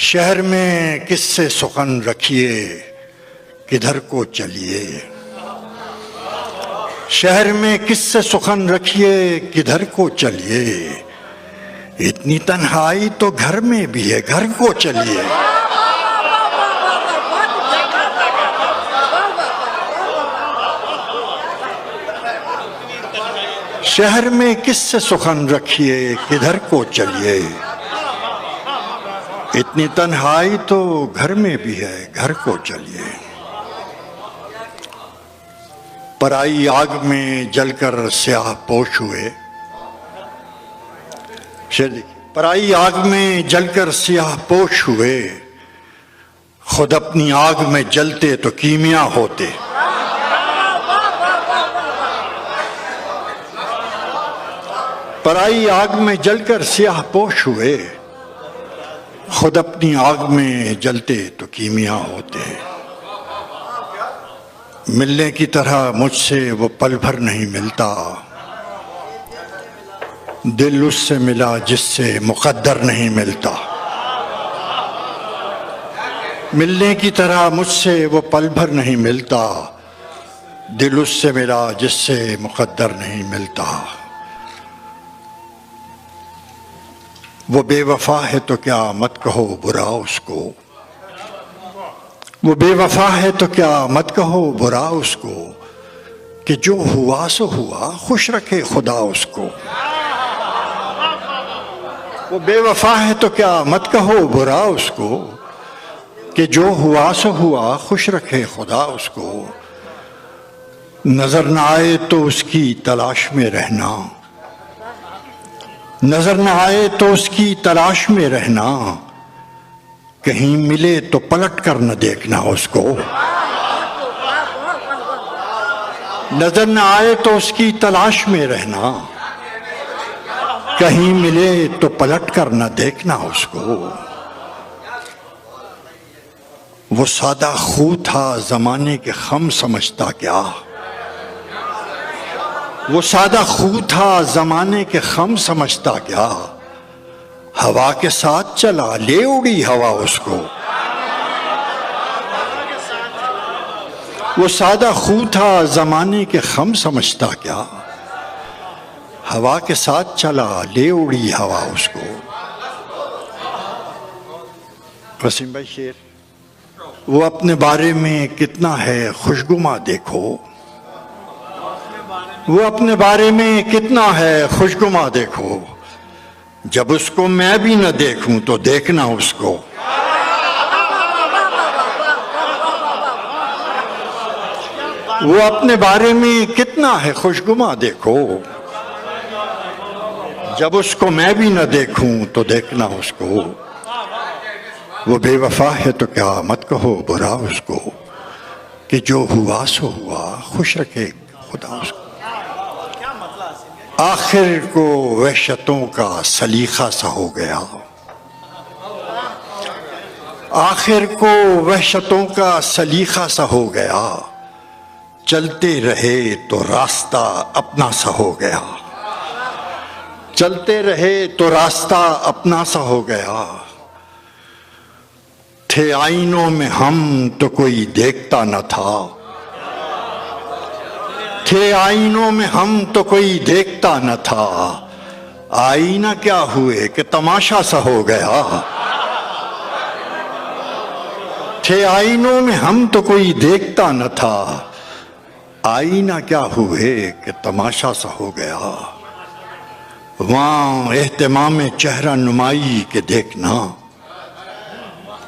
शहर में किससे सुखन रखिए किधर को चलिए। शहर में किससे सुखन रखिए किधर को चलिए। इतनी तन्हाई तो घर में भी है घर को चलिए। शहर में किससे सुखन रखिए किधर को चलिए। इतनी तन्हाई तो घर में भी है घर को चलिए। पराई आग में जलकर स्याह पोश हुए। पराई आग में जलकर स्याह पोश हुए। खुद अपनी आग में जलते तो कीमिया होते। पराई आग में जलकर स्याह पोश हुए। खुद अपनी आग में जलते तो कीमिया होते। मिलने की तरह मुझसे वो पल भर नहीं मिलता। दिल उससे मिला जिससे मुकद्दर नहीं मिलता। मिलने की तरह मुझसे वो पल भर नहीं मिलता। दिल उससे मिला जिससे मुकद्दर नहीं मिलता। वो बेवफा है तो क्या मत कहो बुरा उसको। वो बेवफा है तो क्या मत कहो बुरा उसको। कि जो हुआ सो हुआ खुश रखे खुदा उसको। वो बेवफा है तो क्या मत कहो बुरा उसको। कि जो हुआ सो हुआ खुश रखे खुदा उसको। नजर न आए तो उसकी तलाश में रहना। नजर न आए तो उसकी तलाश में रहना। कहीं मिले तो पलट कर न देखना उसको। नजर न आए तो उसकी तलाश में रहना। कहीं मिले तो पलट कर न देखना उसको। वो सादा खू था जमाने के खम समझता क्या। वो सादा खू था जमाने के खम समझता क्या। हवा के साथ चला ले उड़ी हवा उसको। वो सादा खू था जमाने के खम समझता क्या। हवा के साथ चला ले उड़ी हवा उसको। वसीम भाई शेर। वो अपने बारे में कितना है खुशगुमा देखो। वो अपने बारे में कितना है खुशगुमा देखो। जब उसको मैं भी न देखूं तो देखना उसको। वो अपने बारे में कितना है खुशगुमा देखो। जब उसको मैं भी न देखूं तो देखना उसको। वो बेवफा है तो क्या मत कहो बुरा उसको। कि जो हुआ सो हुआ खुश रखे खुदा उसको। आखिर को वहशतों का सलीखा सा हो गया। आखिर को वहशतों का सलीखा सा हो गया। चलते रहे तो रास्ता अपना सा हो गया। चलते रहे तो रास्ता अपना सा हो गया। थे आईनों में हम तो कोई देखता न था। थे आईनों में हम तो कोई देखता न था। आईना क्या हुए कि तमाशा सा हो गया। थे आईनों में हम तो कोई देखता न था। आईना क्या हुए कि तमाशा सा हो गया। वहां एहतमाम चेहरा नुमाई के देखना।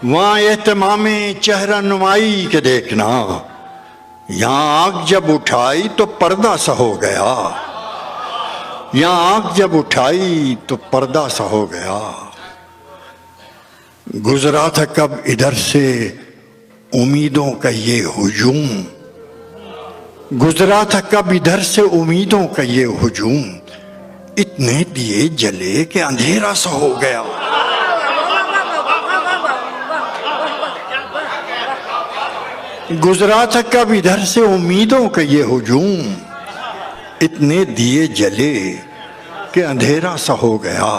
वहां एहतमाम चेहरा नुमाई के देखना। यहां आग जब उठाई तो पर्दा सा हो गया। यहां आग जब उठाई तो पर्दा सा हो गया। गुजरा था कब इधर से उम्मीदों का ये हुजूम। गुजरा था कब इधर से उम्मीदों का ये हुजूम। इतने दिए जले कि अंधेरा सा हो गया। गुजरा था कब इधर से उम्मीदों का ये हुजूम। इतने दिए जले कि अंधेरा सा हो गया।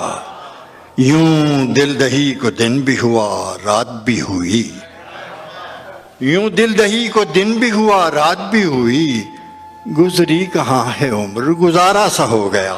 यूं दिल दही को दिन भी हुआ रात भी हुई, यूं दिल दही को दिन भी हुआ रात भी हुई, गुजरी कहाँ है उम्र गुजारा सा हो गया।